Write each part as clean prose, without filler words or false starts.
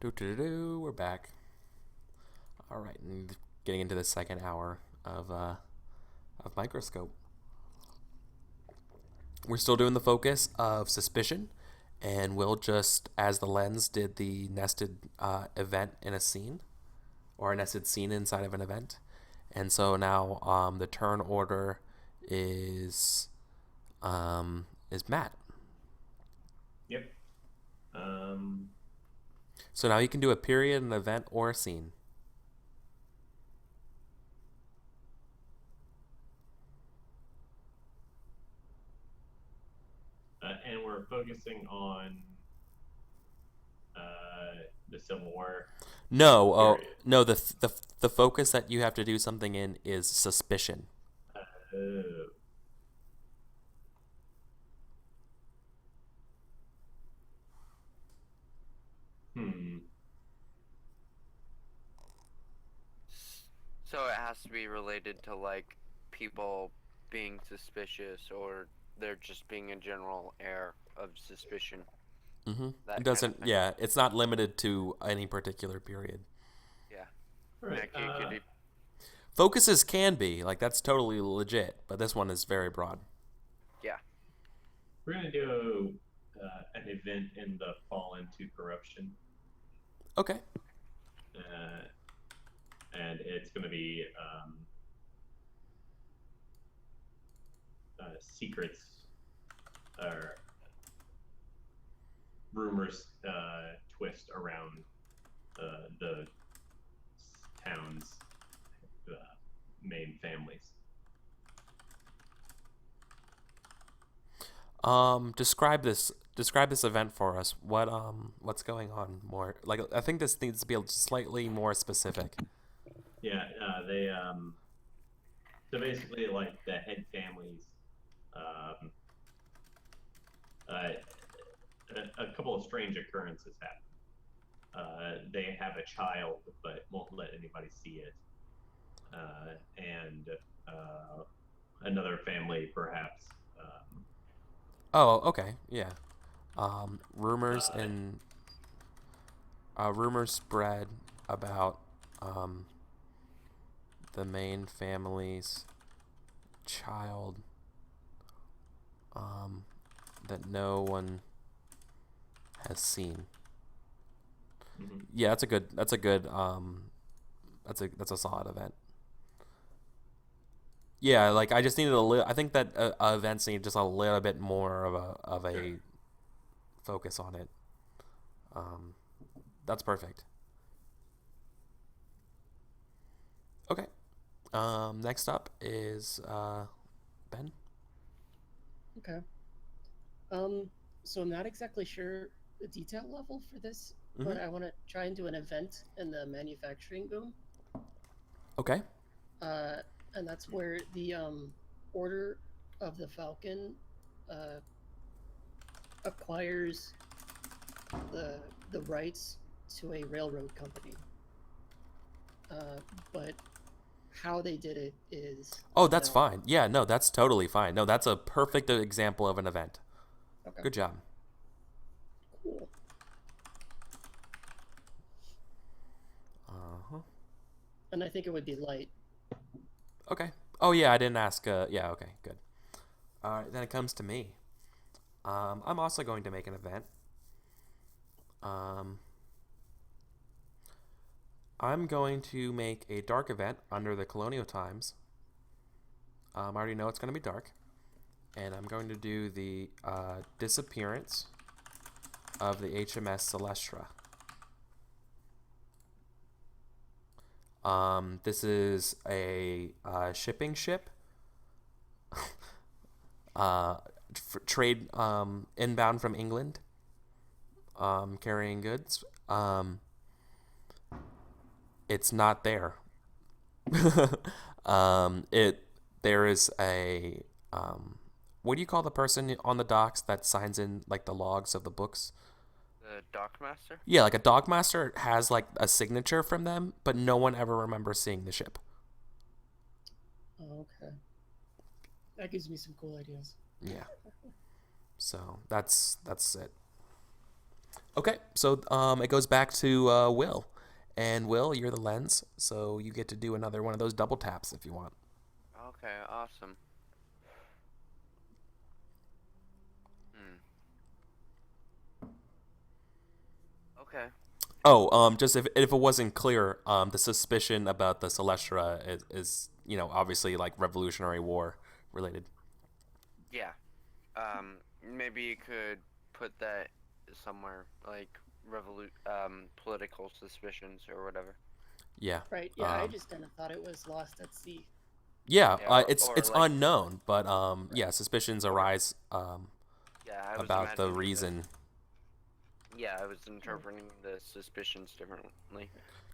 We're back. All right, and getting into the second hour of Microscope. We're still doing the focus of suspicion, and we'll just, as the lens did the nested event in a scene, or a nested scene inside of an event. And so now the turn order is Matt. Yep. So now you can do a period, an event, or a scene. And we're focusing on the Civil War No, period. no. The focus that you have to do something in is suspicion. Uh, hmm. So it has to be related to like people being suspicious or there just being a general air of suspicion, It that kind of doesn't. thing. Yeah, it's not limited to any particular period. Yeah. All right. Like you could, Focuses can be like that's totally legit, but this one is very broad. yeah. We're gonna do an event in the fall into corruption, Okay. uh, and it's gonna be secrets or rumors twist around the town's uh, main families. Describe this event for us. What's going on more? Like I think this needs to be slightly more specific. Yeah, they so basically like the head families, um, uh, a couple of strange occurrences happen. They have a child but won't let anybody see it, and another family perhaps. Oh, okay. Yeah. Uh, Rumors spread about um, the main family's child um, that no one has seen. mhm. Yeah, that's a solid event. Yeah, like I just needed a little. I think that events need just a little bit more of Sure. a focus on it. Um, that's perfect. Okay. Next up is Ben. Okay. Um, so I'm not exactly sure the detail level for this, Mm-hmm. but I want to try and do an event in the manufacturing boom. Okay. Uh, and that's where the order of the Falcon uh, acquires the rights to a railroad company. But how they did it is Oh, that's unknown. fine. Yeah, no, that's totally fine. No, that's a perfect example of an event. Okay, Good job. cool. Uh huh. And I think it would be light. Okay. Oh yeah, I didn't ask. Yeah. Okay. Good. All right. Then it comes to me. I'm also going to make an event. Um, I'm going to make a dark event under the colonial times. I already know it's going to be dark, and I'm going to do the disappearance of the HMS Celestra. This is a shipping ship, uh, trade inbound from England, carrying goods. It's not there. It there is a what do you call the person on the docks that signs in like the logs of the books? The Dockmaster? Yeah, like a dockmaster has like a signature from them, but no one ever remembers seeing the ship. Okay, that gives me some cool ideas. Yeah. So that's it. Okay, so it goes back to Will, and Will, you're the lens, so you get to do another one of those double taps if you want. Okay, awesome. Hmm. Okay. Oh, just if it wasn't clear, the suspicion about the Celestra is obviously like Revolutionary War related. Yeah. Maybe you could put that somewhere, like political suspicions or whatever. Yeah. Right. Yeah, I just kind of thought it was lost at sea. Yeah, Yeah, or it's like, unknown, but yeah, suspicions Or- arise yeah, I was about the imagining reason. Yeah, I was interpreting the suspicions differently.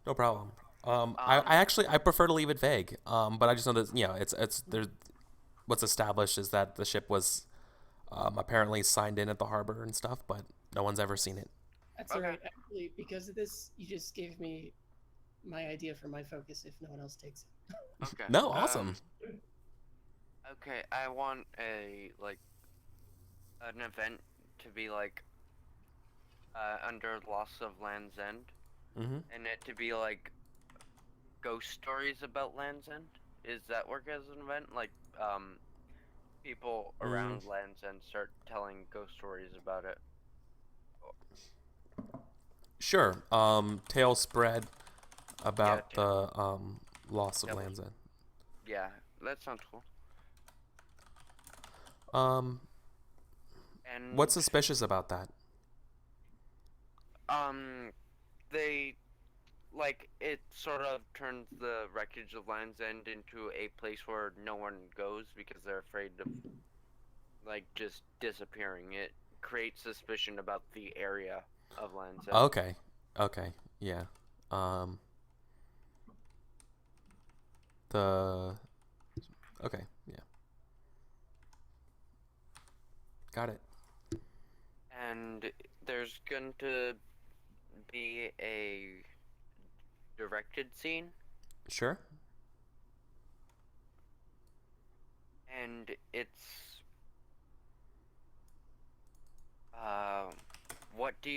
No problem. I actually I prefer to leave it vague. But I just know that it's there's what's established is that the ship was apparently signed in at the harbor and stuff, but no one's ever seen it. That's Okay. all right. Actually, because of this, you just gave me my idea for my focus if no one else takes it. Okay. No, awesome. Okay, I want an event to be like under Loss of Land's End, Mm-hmm. and it to be like ghost stories about Land's End. Is that work as an event? Like people around Land's End start telling ghost stories about it. Sure. Tale spread about Yeah, the loss of Yep. Land's End. Yeah, that sounds cool. And What's suspicious about that? they it sort of turns the wreckage of Land's End into a place where no one goes because they're afraid of just disappearing. It creates suspicion about the area of Land's End. Okay. Okay. Yeah. The okay. Yeah. Got it. And there's going to be a directed scene, Sure. and it's what do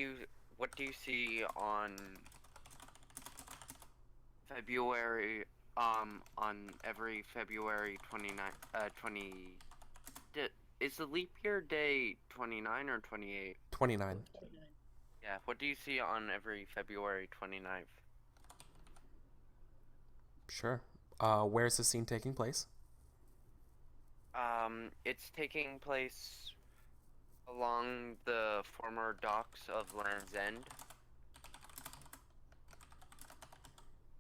you see on February on every February 29th 20 is the leap year day 29 or 28? 29. 29. Yeah, what do you see on every February 29th? Sure. Where's the scene taking place? It's taking place along the former docks of Land's End.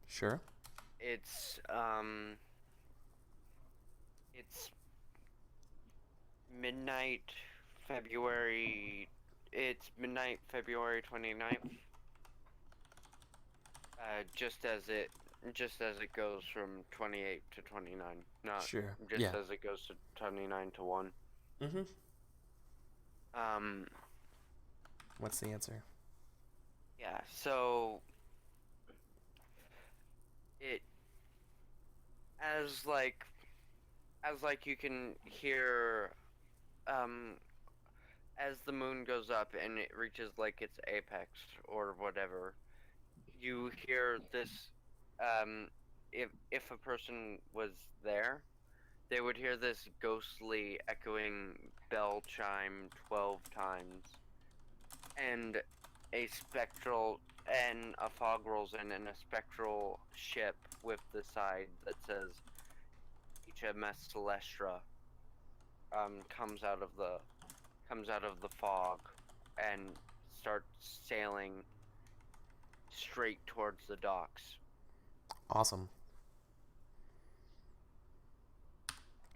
Sure. It's midnight February it's midnight February 29th. Just as it goes from 28 to 29, not Sure. just Yeah. as it goes to 29 to 1. Mm-hmm. Um, What's the answer? yeah, so it as you can hear as the moon goes up and it reaches its apex or whatever, you hear this if a person was there, they would hear this ghostly echoing bell chime 12 times, and a fog rolls in, and a spectral ship with the side that says HMS Celestra comes out of the fog and starts sailing straight towards the docks. Awesome.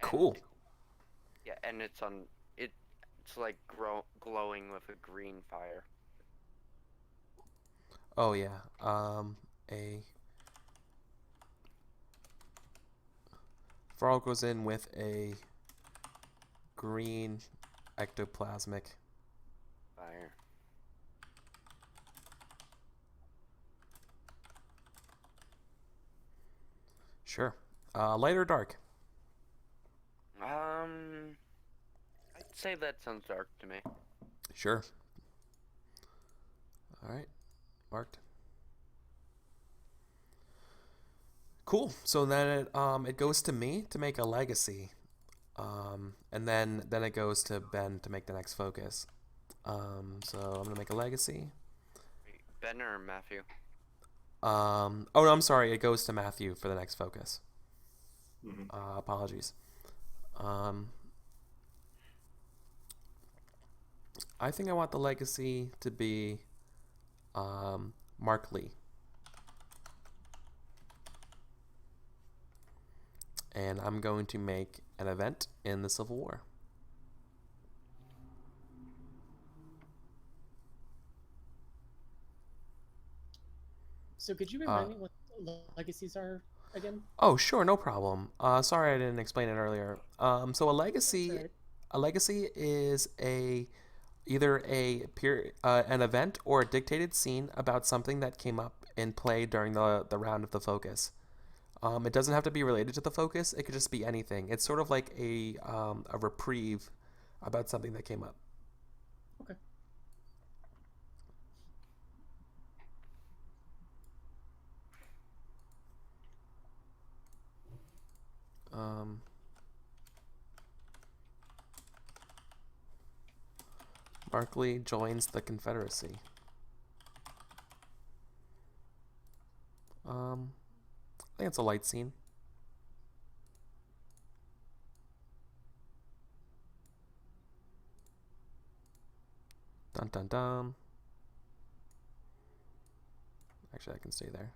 And, Cool. yeah, and it's glowing with a green fire. Oh yeah. A frog goes in with a green ectoplasmic. Fire. Sure. Light or dark? I'd say that sounds dark to me. Sure. All right, marked. Cool. So then it goes to me to make a legacy, and then it goes to Ben to make the next focus. So I'm gonna make a legacy. Ben or Matthew? Oh no, I'm sorry. It goes to Matthew for the next focus. Mm-hmm. Apologies. I think I want the legacy to be Mark Lee. And I'm going to make an event in the Civil War. So could you remind me what legacies are again? Oh, sure, no problem. Sorry I didn't explain it earlier. So Right. a legacy is either an event or a dictated scene about something that came up in play during the round of the focus. It doesn't have to be related to the focus. It could just be anything. It's sort of like a reprieve about something that came up. Okay. Mark Lee joins the Confederacy. I think it's a light scene. Dun dun dun. Actually, I can stay there.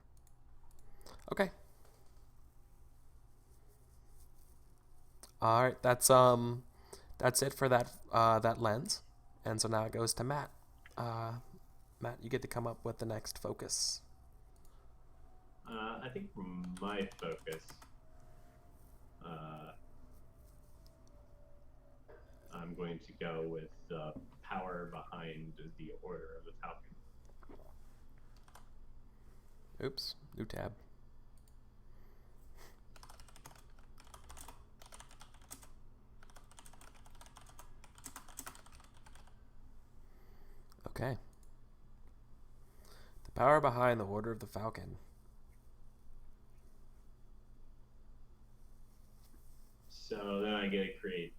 Okay. All right, that's it for that lens, and so now it goes to Matt. Matt, you get to come up with the next focus. I think for my focus, I'm going to go with the power behind the Order of the Falcon. Oops, new tab. Okay. The power behind the Order of the Falcon. So then I get to create.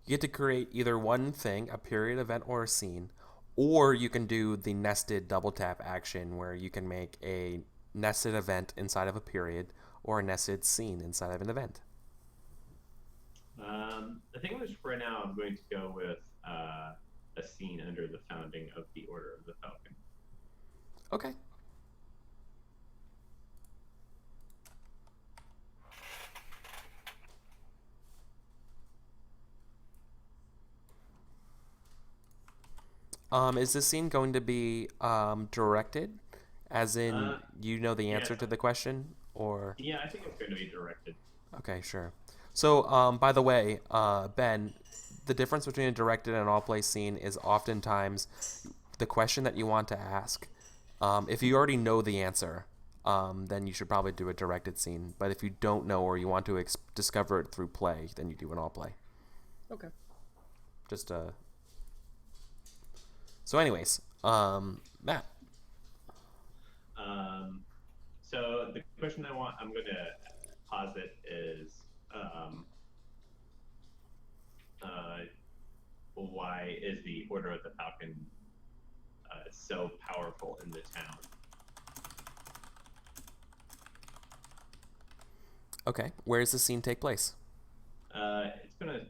You get to create either one thing, a period, event, or a scene, or you can do the nested double tap action where you can make a nested event inside of a period or a nested scene inside of an event. I think right now I'm going to go with a scene under the founding of the Order of the Falcon. Okay. Is this scene going to be directed, as in you know the answer to the question, or? Yeah, I think it's going to be directed. Okay, sure. So, by the way, Ben, the difference between a directed and an all-play scene is oftentimes the question that you want to ask. If you already know the answer, then you should probably do a directed scene. But if you don't know or you want to discover it through play, then you do an all-play. Okay. Just So, anyways, Matt. So the question I'm going to posit is, why is the Order of the Falcon so powerful in the town? Okay, where does the scene take place? It's going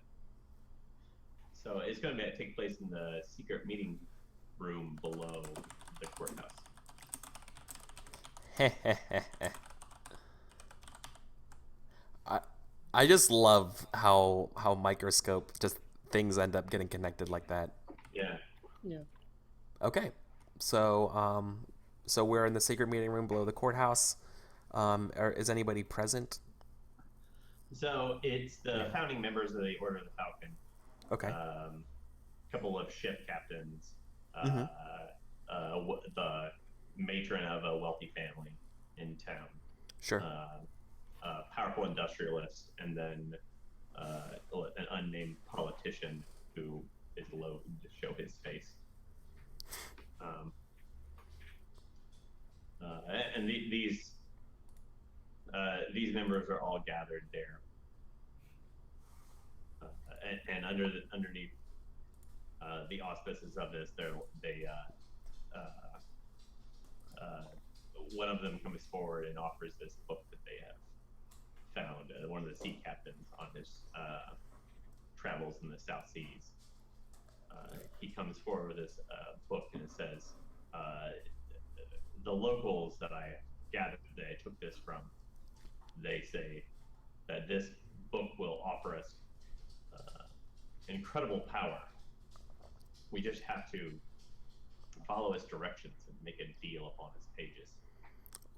to take place in the secret meeting room below the courthouse. I just love how Microscope just things end up getting connected like that. Yeah. Yeah. Okay, so so we're in the secret meeting room below the courthouse. Is anybody present? So it's the founding members of the Order of the Falcon. Okay. A couple of ship captains. The matron of a wealthy family in town. Sure. A powerful industrialist, and then an unnamed politician who is loath to show his face. and these members are all gathered there, and underneath the auspices of this, one of them comes forward and offers this book that they have found. One of the sea captains on his travels in the South Seas. He comes forward with this book, and it says, the locals that I gathered that I took this from, they say that this book will offer us incredible power. We just have to follow its directions and make a deal upon its pages.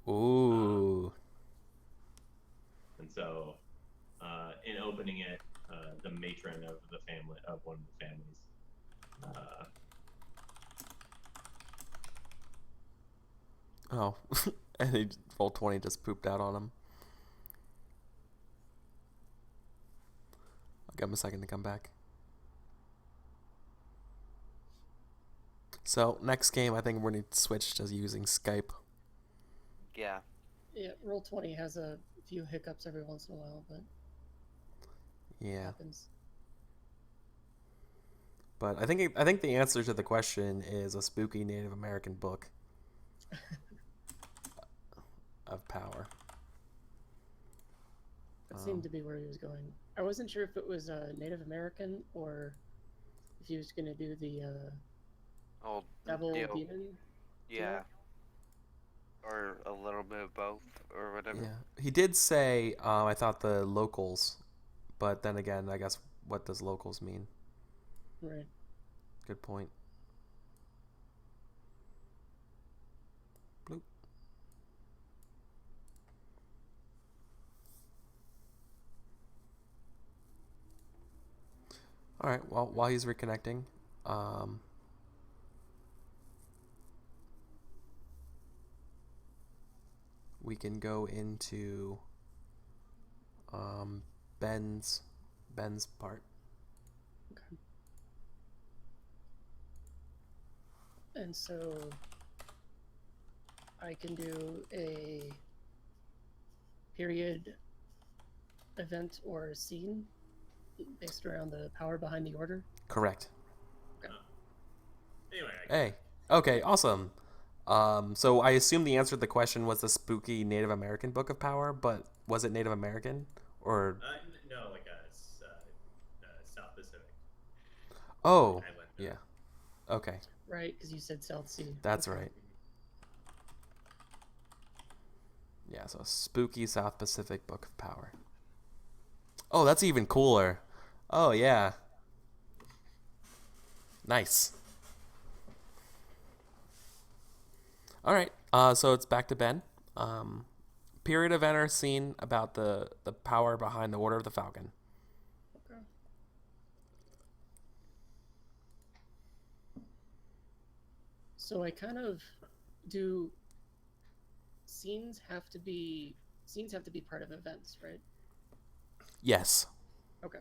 Ooh. And so, in opening it, the matron of one of the families, Oh, and he rolled 20, just pooped out on him. I'll give him a second to come back. So next game, I think we're going to switch to using Skype. Yeah. Yeah, Roll20 has a few hiccups every once in a while, but Yeah. happens. But I think the answer to the question is a spooky Native American book of power. That seemed to be where he was going. I wasn't sure if it was Native American or if he was going to do the Oh, devil deal. demon. Yeah. Or a little bit of both, or whatever. Yeah. He did say, I thought the locals, but then again, I guess, what does locals mean? Right. Good point. Bloop. All right. Well, while he's reconnecting, we can go into Ben's part. Okay. And so I can do a period, event, or scene based around the power behind the order. Correct. anyway. Hey. Okay. Awesome. So I assume the answer to the question was the spooky Native American Book of Power, but was it Native American or? No, like South Pacific. Oh, Island. yeah. Okay, Right, because you said South Sea. that's Okay. right. Yeah, so spooky South Pacific Book of Power. Oh, that's even cooler. Oh, yeah. Nice. All right, so it's back to Ben. Period event or scene about the power behind the Order of the Falcon. Okay. So I kind of do. Scenes have to be part of events, right? Yes. Okay.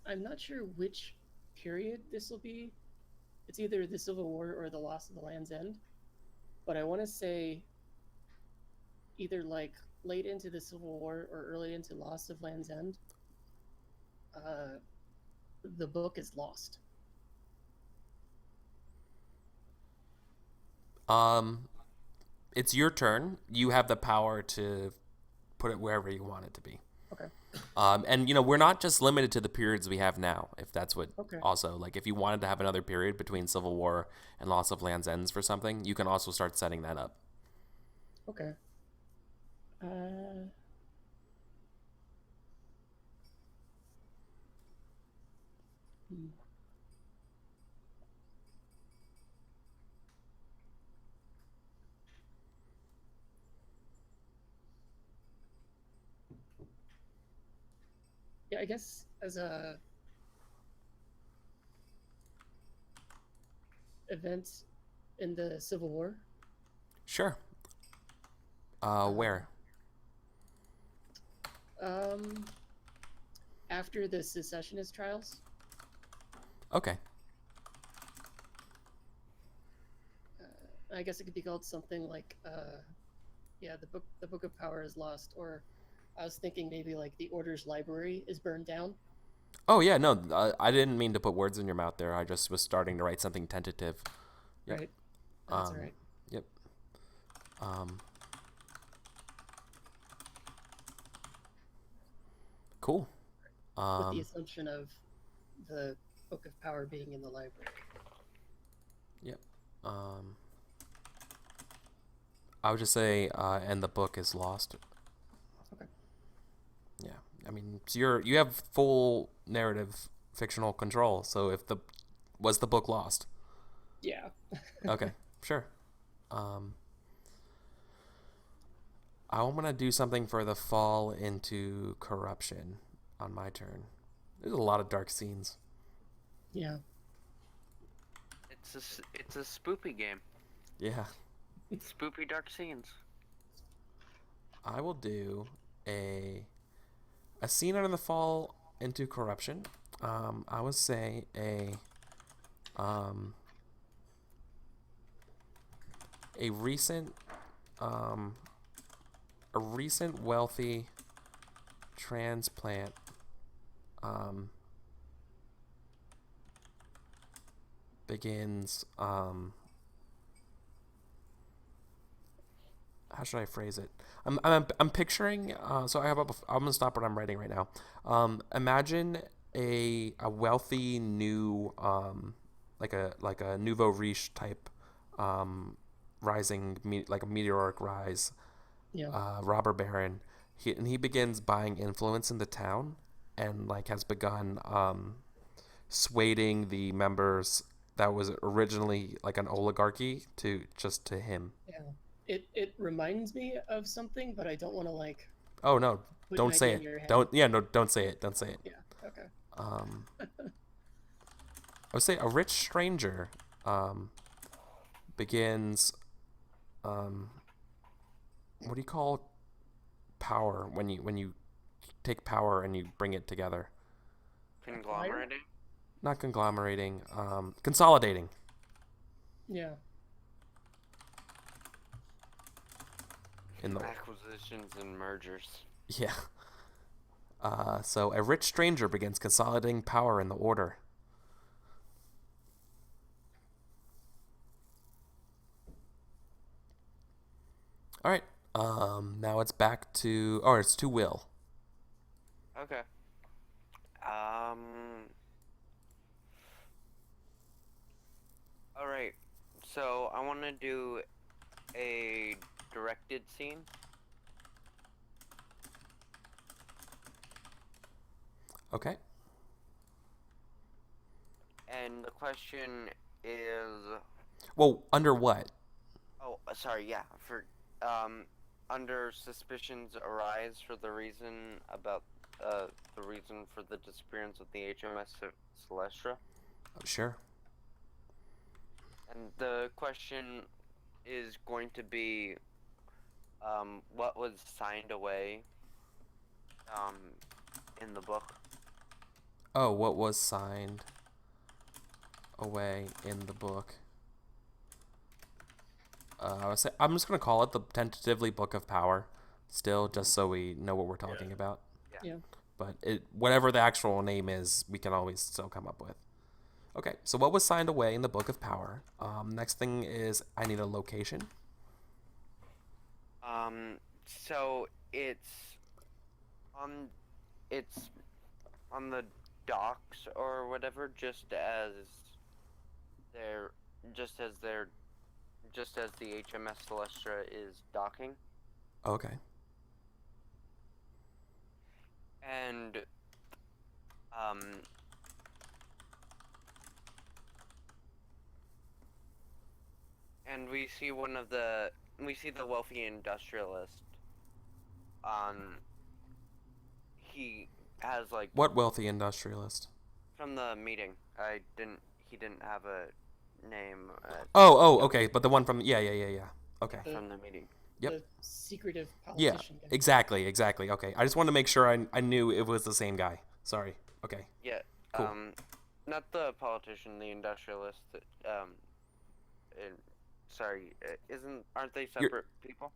I'm not sure which period this will be. It's either the Civil War or the loss of the Land's End. But I want to say either like late into the Civil War or early into loss of Land's End. The book is lost. It's your turn. You have the power to put it wherever you want it to be. Okay. And we're not just limited to the periods we have now. If that's what. Okay. Also, like, if you wanted to have another period between Civil War and loss of Land's Ends for something, you can also start setting that up. Okay. Yeah, I guess as a event in the Civil War. Sure. Where? After the secessionist trials. Okay. I guess it could be called something like, yeah, the Book of Power is lost, or I was thinking maybe like the Order's library is burned down. Oh yeah, no, I didn't mean to put words in your mouth there. I just was starting to write something tentative. Yep. Right. That's Um, all right. Yep. Cool. With the assumption of the Book of Power being in the library. Yep. I would just say, and the book is lost. Okay. Yeah. I mean, so you have full narrative fictional control. So if was the book lost? Yeah. Okay. Sure. I want to do something for the fall into corruption on my turn. There's a lot of dark scenes. Yeah. It's a spoopy game. Yeah. Spoopy dark scenes. I will do a scene under the fall into corruption. I would say a recent wealthy transplant begins how should I phrase it? I'm picturing. So I'm gonna stop what I'm writing right now. Imagine a wealthy new like a nouveau riche type rising like a meteoric rise. Yeah. Robber baron. He begins buying influence in the town and like has begun swaying the members that was originally like an oligarchy to him. Yeah. It reminds me of something, but I don't want to like Oh no! put Don't an say idea it. in your head. Don't no! Don't say it. Don't say it. Yeah. Okay. I would say a rich stranger begins. What do you call power when you take power and you bring it together? Conglomerating? Not conglomerating. Consolidating. Yeah. In the Acquisitions and mergers. yeah. So a rich stranger begins consolidating power in the order. All right. Now it's back to it's to Will. Okay. All right. So I want to do a directed scene. Okay. And the question is, Well, under what? oh, sorry, yeah, for under suspicions arise for the reason about the reason for the disappearance of the HMS Celestra. Oh, sure. And the question is going to be, what was signed away in the book? Oh, what was signed away in the book? I would say I'm just gonna call it the tentatively Book of Power, still, just so we know what we're talking about. Yeah. But whatever the actual name is, we can always still come up with. Okay, so what was signed away in the Book of Power? Next thing is I need a location. So it's on the docks or whatever, just as the HMS Celestra is docking. Okay. And we see the wealthy industrialist. He has like What wealthy industrialist? from the meeting. He didn't have a name Okay, but the one from yeah. Okay. from the meeting. Yep. The secretive Yeah, politician guy. exactly. Okay, I just wanted to make sure I knew it was the same guy. Sorry. Okay. Yeah. Cool. Not the politician, the industrialist. And, sorry, aren't they separate people?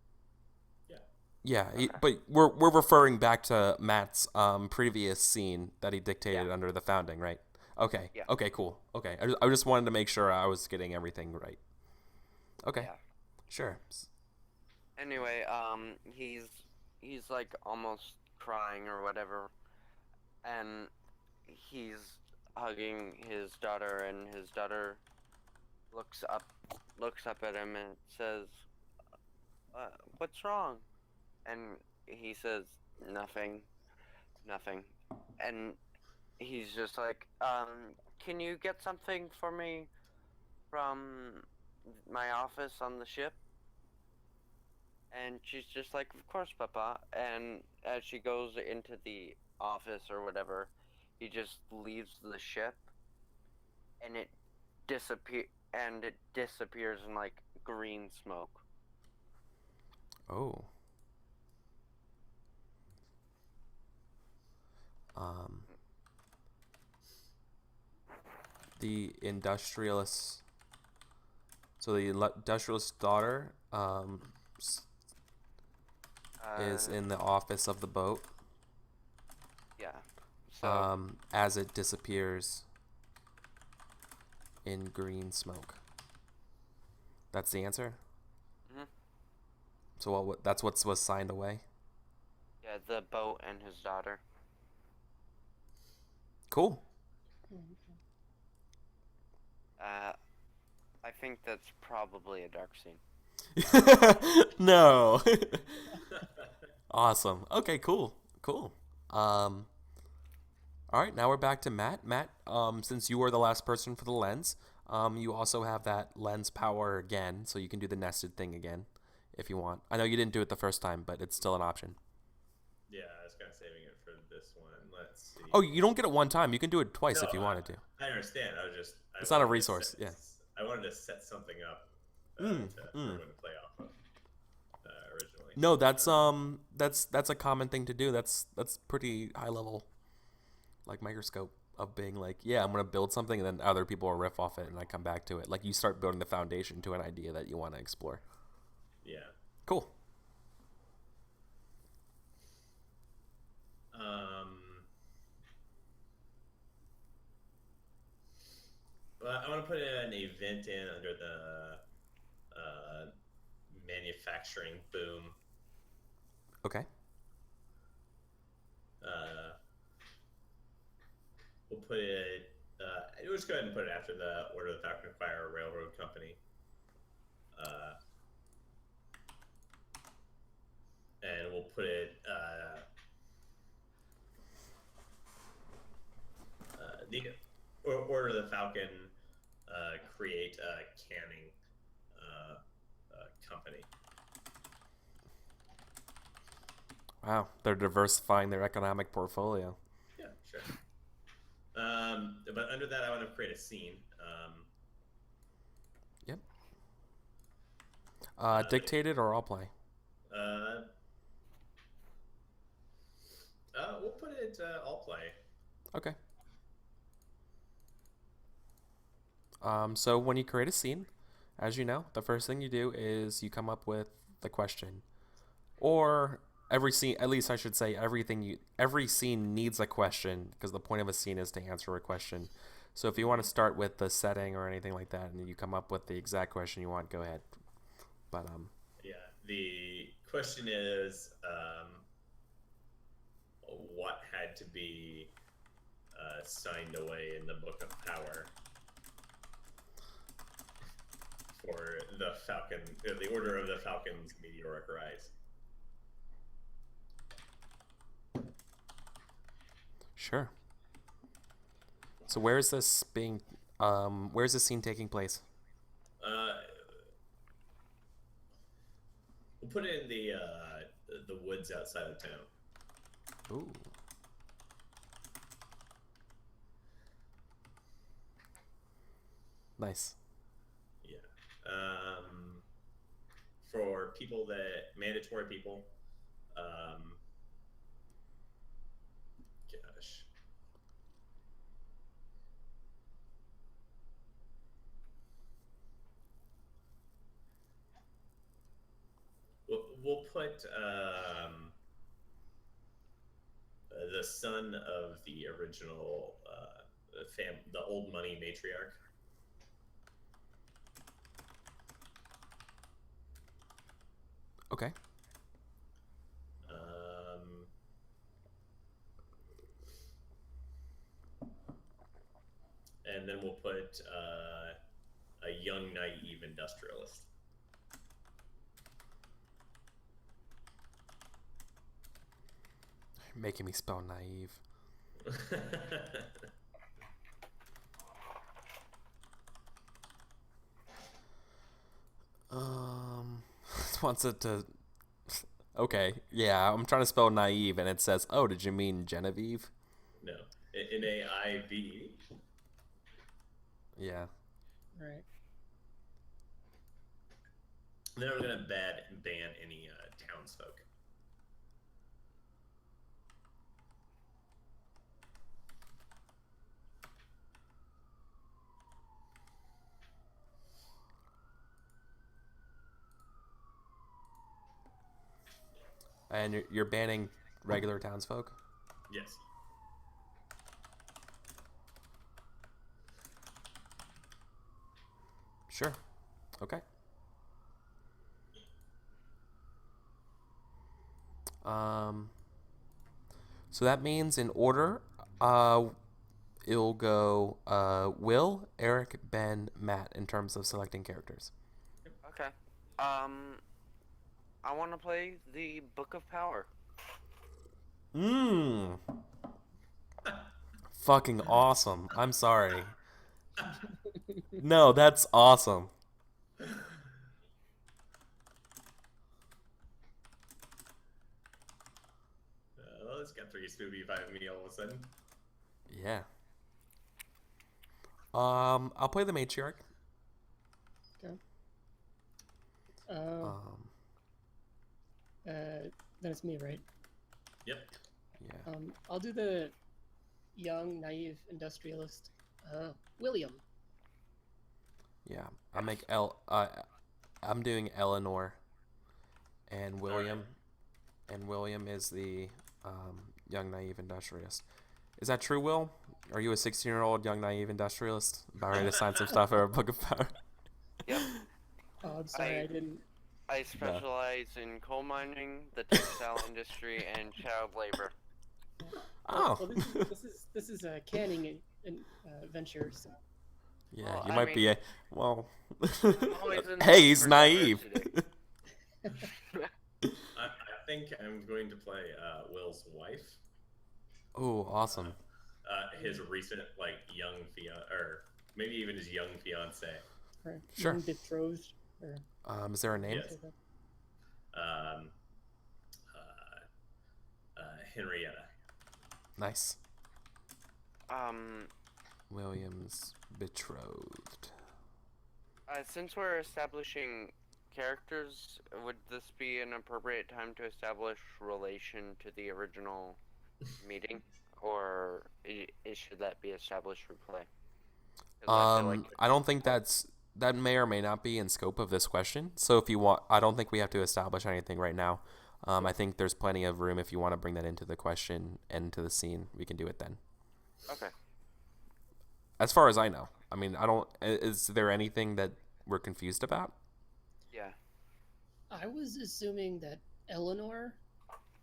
Yeah. Yeah, Okay. but we're referring back to Matt's previous scene that he dictated under the founding, right? Okay. Yeah. Okay. Cool. Okay. I just wanted to make sure I was getting everything right. Okay. Yeah. Sure. Anyway, he's like almost crying or whatever, and he's hugging his daughter, and his daughter looks up at him and says, "What's wrong?" And he says, "Nothing, nothing." And he's just like, "Can you get something for me from my office on the ship?" And she's just like, "Of course, Papa." And as she goes into the office or whatever, he just leaves the ship, and it disappears in like green smoke. Oh. Um. The industrialist. So the industrialist daughter is in the office of the boat. Yeah. So As it disappears in green smoke. That's the answer. Mhm. So that's what was signed away. yeah, the boat and his daughter. Cool. I think that's probably a dark scene. No. Awesome. Okay, cool. Cool. All right, now we're back to Matt. Matt, since you were the last person for the lens, you also have that lens power again, so you can do the nested thing again if you want. I know you didn't do it the first time, but it's still an option. Yeah, I was kind of saving it for this one. Let's see. Oh, you don't get it one time. You can do it twice if you wanted to. I understand. It's not a resource. Yeah. I wanted to set something up for everyone to play off of originally. No, that's a common thing to do. That's pretty high level, like Microscope of being like, yeah, I'm gonna build something, and then other people will riff off it, and I come back to it. Like you start building the foundation to an idea that you want to explore. Yeah. Cool. Well, I want to put an event in under the manufacturing boom. Okay. We'll put it. We'll just go ahead and put it after the Order of the Falcon Fire Railroad Company. And we'll put it. The Order of the Falcon create a canning company. Wow, they're diversifying their economic portfolio. Yeah, sure. But under that, I want to create a scene. Yep. Dictated or all play? We'll put it all play. Okay. So when you create a scene, as you know, the first thing you do is you come up with the question, or every scene. At least I should say every scene needs a question because the point of a scene is to answer a question. So if you want to start with the setting or anything like that, and you come up with the exact question you want, go ahead. But yeah, the question is, what had to be signed away in the Book of Power for the Falcon, the Order of the Falcon's meteoric rise? Sure. So where's this scene taking place? We'll put it in the woods outside of town. Ooh. Nice. Yeah. For people mandatory people, gosh. put the son of the original the old money matriarch. Okay. And then we'll put a young, naive industrialist. You're making me spell naive. Wants it to. Okay, yeah, I'm trying to spell naive, and it says, "Oh, did you mean Genevieve?" No, N-A-I-V-E. Yeah. Right. Then we're gonna ban any townsfolk. And you're banning regular townsfolk? Yes. Sure. Okay. So that means in order, it'll go Will, Eric, Ben, Matt in terms of selecting characters. Okay. I want to play the Book of Power. Fucking awesome. I'm sorry. No, that's awesome. Well, this got 3 spoopy 5 me all of a sudden. Yeah. I'll play the matriarch. Okay. Then it's me, right? Yep. Yeah. I'll do the young, naive industrialist, William. Yeah. I'm doing Eleanor and William. Right. And William is the young, naive industrialist. Is that true, Will? Are you a 16-year-old young, naive industrialist about ready to sign some stuff for a Book of Power? Yep. Oh, I'm sorry, I didn't. I specialize in coal mining, the textile industry, and child labor. Oh. Well, this is a canning venture, so. Yeah, well, you might be a well. Hey, he's naive. I think I'm going to play Will's wife. Oh, awesome. His recent young or maybe even his young fiance. Right. Sure. Young betrothed. Or... Is there a name? Yes. Henrietta. Nice. William's betrothed. Since we're establishing characters, would this be an appropriate time to establish relation to the original meeting, or should that be established for play? I don't think that may or may not be in scope of this question. So if you want, I don't think we have to establish anything right now. I think there's plenty of room if you want to bring that into the question and to the scene. We can do it then. Okay. As far as I know, I mean, is there anything that we're confused about? Yeah. I was assuming that Eleanor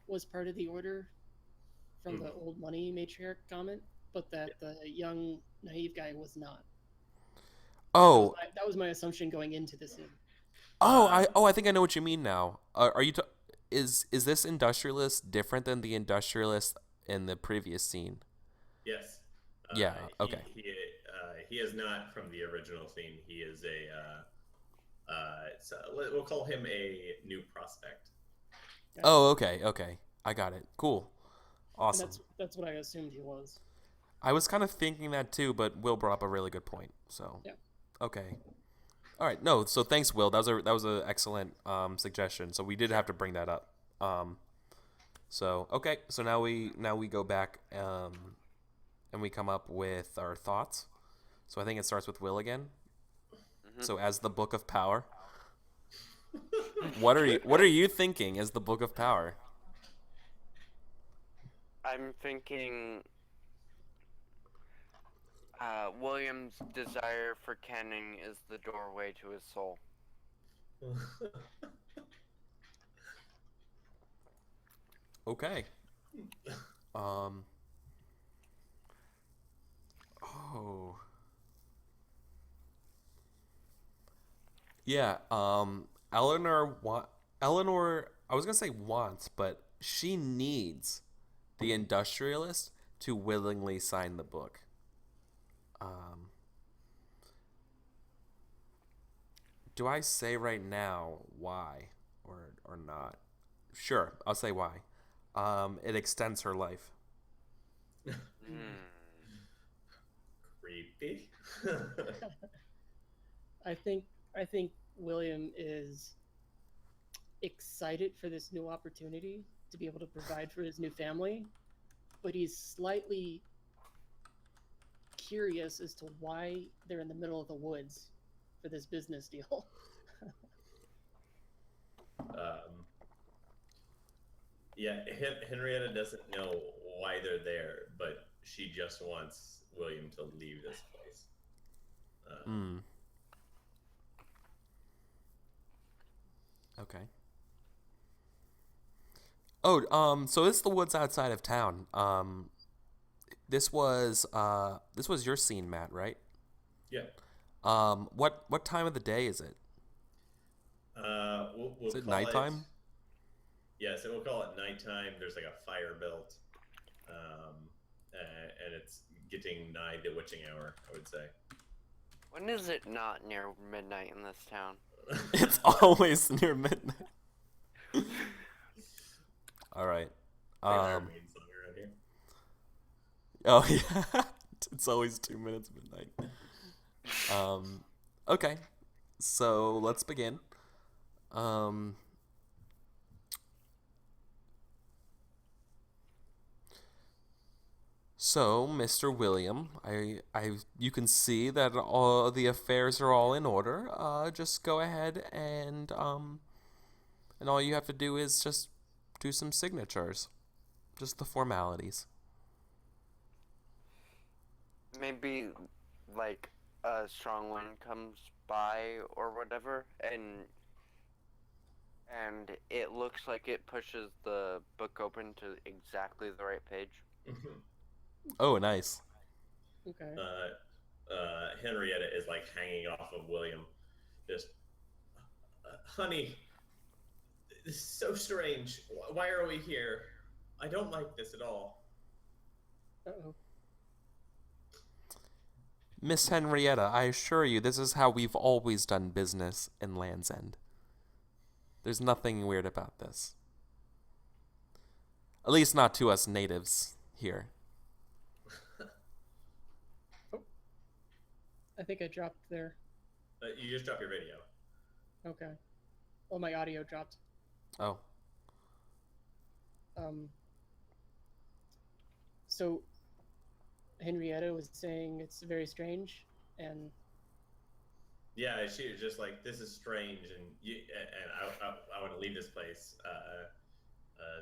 was part of the order from the old money matriarch comment, but that the young naive guy was not. Oh, that was my assumption going into the scene. I think I know what you mean now. Are you? Is this industrialist different than the industrialist in the previous scene? Yes. Yeah. Okay. He is not from the original scene. He is we'll call him a new prospect. Yeah. Oh, okay. I got it. Cool. Awesome. And that's what I assumed he was. I was kind of thinking that too, but Will brought up a really good point. So. Yeah. Okay. All right. No. So thanks, Will. That was an excellent suggestion. So we did have to bring that up. So okay. So now we go back and we come up with our thoughts. So I think it starts with Will again. Mm-hmm. So as the Book of Power. What are you thinking as the Book of Power? I'm thinking William's desire for canon is the doorway to his soul. Okay. Oh. Yeah, Eleanor, I was going to say wants, but she needs the industrialist to willingly sign the book. Do I say right now why or not? Sure, I'll say why. It extends her life. Creepy. I think William is excited for this new opportunity to be able to provide for his new family, but he's slightly curious as to why they're in the middle of the woods for this business deal. Yeah, Henrietta doesn't know why they're there, but she just wants William to leave this place. Okay. Oh, so this is the woods outside of town. This was your scene, Matt, right? Yeah. What time of the day is it? We'll Is it call nighttime? Yeah, so we'll call it nighttime. There's like a fire built, and it's getting nigh the witching hour, I would say. When is it not near midnight in this town? It's always near midnight. All right. Our main song around here. Oh yeah, it's always 2 minutes midnight. Okay, so let's begin. So, Mr. William, you can see that all the affairs are all in order. Just go ahead and all you have to do is just do some signatures, just the formalities. Maybe, like, a strong one comes by or whatever, and it looks like it pushes the book open to exactly the right page. Oh, nice. Okay. Henrietta is like hanging off of William. Just, honey, this is so strange. Why are we here? I don't like this at all. Uh-oh. Miss Henrietta, I assure you, this is how we've always done business in Land's End. There's nothing weird about this. At least not to us natives here. I think I dropped there. You just dropped your video. Okay. Well, my audio dropped. Oh. So Henrietta was saying it's very strange, and yeah, she was just like, "This is strange," and I want to leave this place.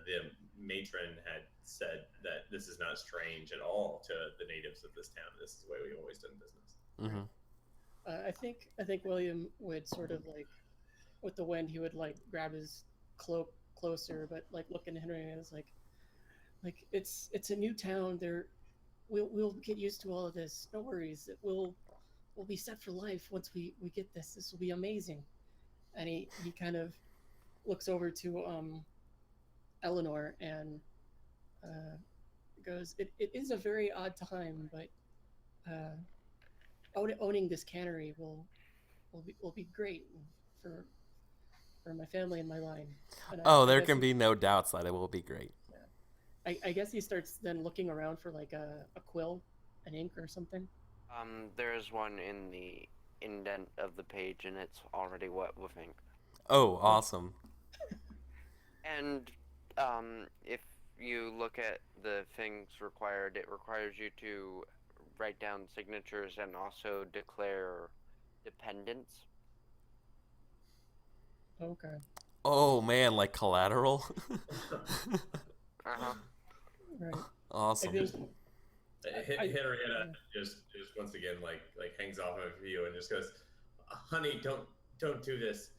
The matron had said that this is not strange at all to the natives of this town. This is the way we've always done business. Mm-hmm. I think William would sort of like, with the wind, he would like grab his cloak closer, but like looking at Henrietta's like it's a new town. We'll get used to all of this. No worries. We'll be set for life once we get this. This will be amazing. And he kind of looks over to Eleanor and goes, it is a very odd time, but owning this cannery will be great for my family and my line. And there can be no doubts that it will be great. Yeah. I guess he starts then looking around for like a quill, an ink or something. There's one in the indent of the page, and it's already wet with ink. Oh, awesome. And if you look at the things required, it requires you to write down signatures and also declare dependence. Okay. Oh man, like Collateral. Uh-huh. Right. I Awesome. think Henrietta yeah. just once again like hangs off of you and just goes, "Honey, don't do this.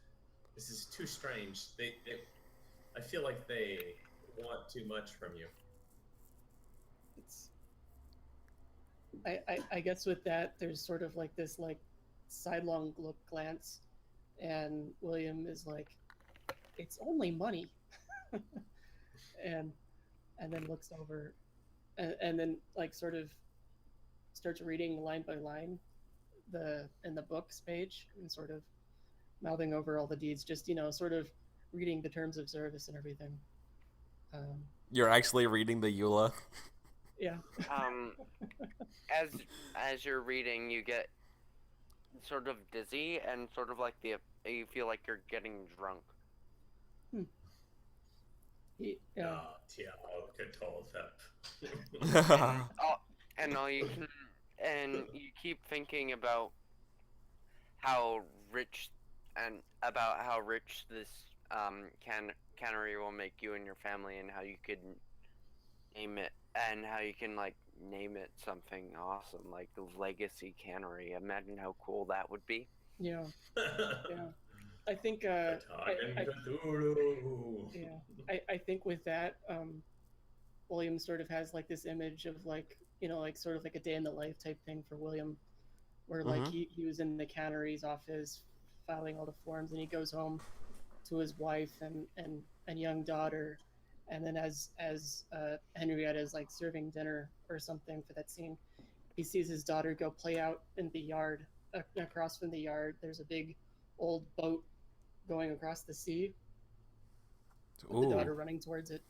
This is too strange. I feel like they want too much from you." It's I guess with that there's sort of like this like sidelong look glance, and William is like, it's only money. and and then looks over, and then like sort of starts reading line by line in the books page, and sort of mouthing over all the deeds, just sort of reading the terms of service and everything. You're actually reading the EULA. Yeah. Um, as you're reading, you get sort of dizzy and sort of like you feel like you're getting drunk. Yeah. Oh, yeah, good told And all you can, and you keep thinking about how rich this cannery will make you and your family, and how you could name it, and how you can like name it something awesome like the Legacy Cannery. Imagine how cool that would be. Yeah. Yeah. I think Cthulhu. yeah. I think with that, William sort of has like this image of like, like sort of like a day in the life type thing for William, where like Mhm. he was in the cannery's office filing all the forms, and he goes home to his wife and young daughter, and then as Henrietta is like serving dinner or something for that scene, he sees his daughter go play out in the yard. Across from the yard there's a big old boat going across the sea with the Ooh. daughter running towards it,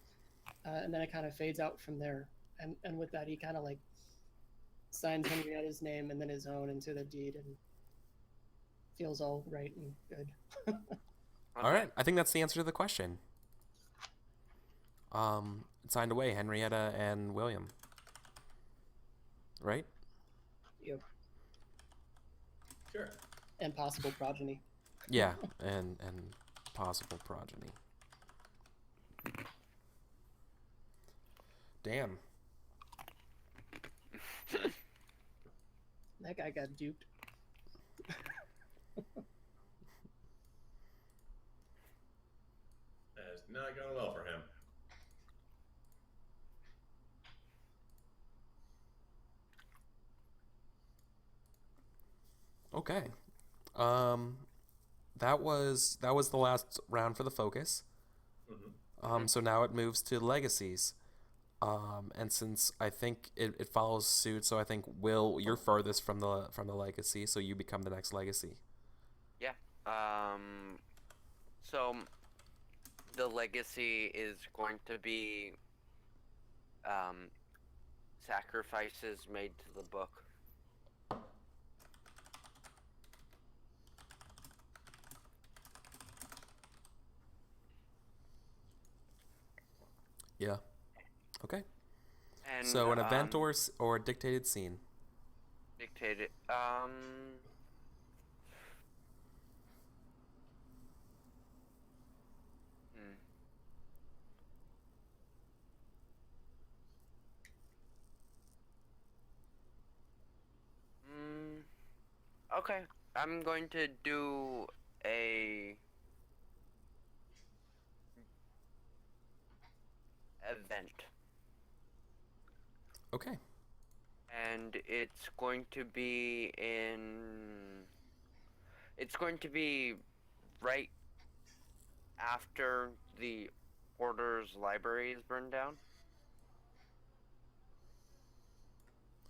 and then it kind of fades out from there, and with that he kind of like signs Henrietta's name and then his own into the deed, and feels all right and good. All right. I think that's the answer to the question. Signed away, Henrietta and William. Right? Yep. Sure. And possible progeny. Yeah, and possible progeny. Damn. That guy got duped. That's not going well for him. Okay. That was the last round for the focus. Mm-hmm. So now it moves to legacies. And since I think it follows suit, so I think Will, you're furthest from the legacy, so you become the next legacy. Yeah. So the legacy is going to be sacrifices made to the book. Yeah. Okay. And So an event or a dictated scene. dictated. Okay, I'm going to do a event. Okay. And it's going to be right after the Order's library is burned down.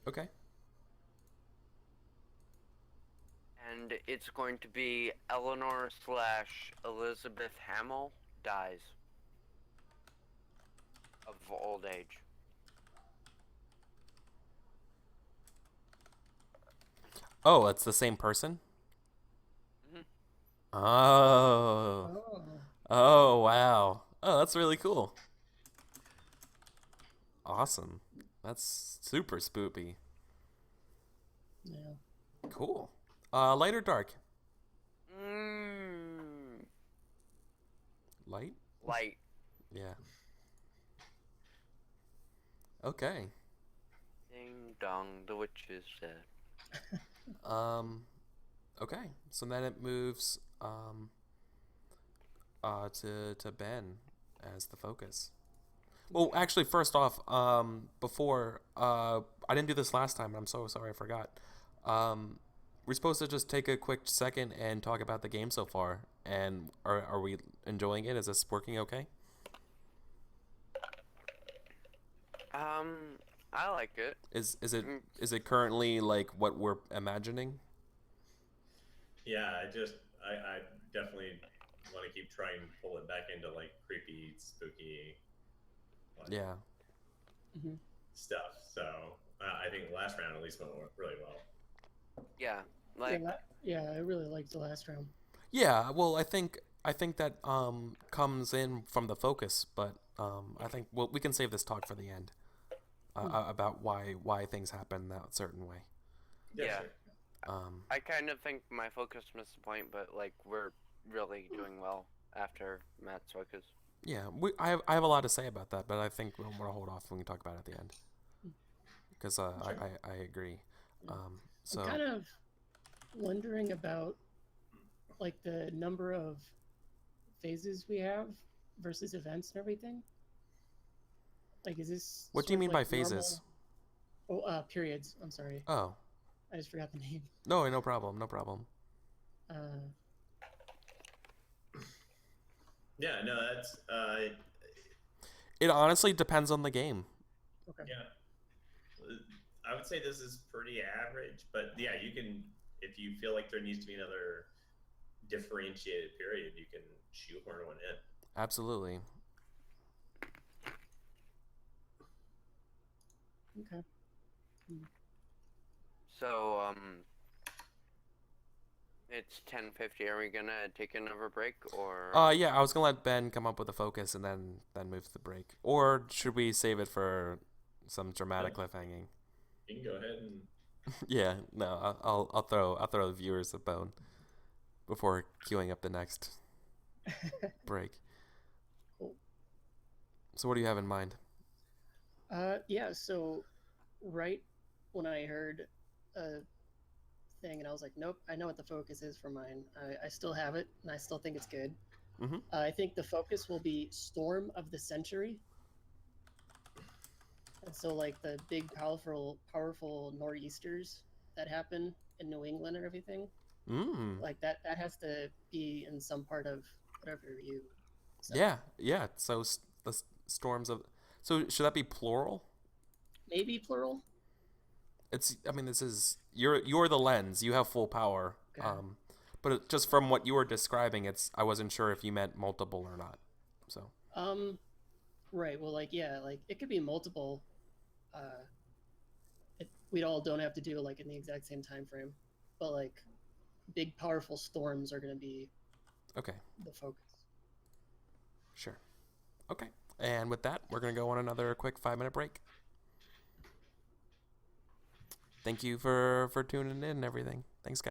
Okay. And it's going to be Eleanor/Elizabeth Hamill dies of old age. Oh, it's the same person? Mm-hmm. Oh. Oh. Oh, wow. Oh, that's really cool. Awesome. That's super spoopy. Yeah. Cool. Light or dark? Light? Light. Yeah. Okay. Ding dong, the witch is dead. Okay. So then it moves to Ben as the focus. Well, actually, first off, before I didn't do this last time. I'm so sorry, I forgot. We're supposed to just take a quick second and talk about the game so far. And are we enjoying it? Is this working okay? I like it. Is it currently like what we're imagining? Yeah, I definitely want to keep trying to pull it back into like creepy, spooky, like, Yeah. stuff. So I think the last round at least went really well. Yeah, like Yeah, I really liked the last round. Yeah. Well, I think that comes in from the focus, but I think we can save this talk for the end about why things happen that certain way. Yeah. Sure. I kind of think my focus missed the point, but like we're really doing well after Matt's focus. Yeah, I have a lot to say about that, but I think we'll hold off when we talk about it at the end. Because Sure. I agree. So I'm kind of wondering about like the number of phases we have versus events and everything. Like, is this what do you sort of mean like by phases? normal- Oh, periods. I'm sorry. Oh, I just forgot the name. no problem. Yeah, no, that's It honestly depends on the game. Okay. yeah. I would say this is pretty average, but yeah, you can, if you feel like there needs to be another differentiated period, you can shoehorn one in. Absolutely. Okay. So it's 10:50. Are we gonna take another break or? Yeah, I was gonna let Ben come up with a focus and then move to the break, or should we save it for some dramatic cliffhanging? You can go ahead and Yeah, no, I'll throw the viewers a bone before queuing up the next break. Cool. So what do you have in mind? Yeah, so right when I heard a thing and I was like, nope, I know what the focus is for mine. I still have it and I still think it's good. Mm-hmm. I think the focus will be Storm of the Century. And so like the big powerful nor'easters that happen in New England and everything. Like that has to be in some part of whatever you said. Yeah. So the storms of. So should that be plural? Maybe plural. This is you're the lens. You have full power. Okay. But just from what you were describing, I wasn't sure if you meant multiple or not. So. Right. Well, like it could be multiple. We all don't have to do like in the exact same time frame, but like big powerful storms are going to be Okay. the focus. Sure. Okay. And with that, we're going to go on another quick 5-minute break. Thank you for tuning in and everything. Thanks, guys.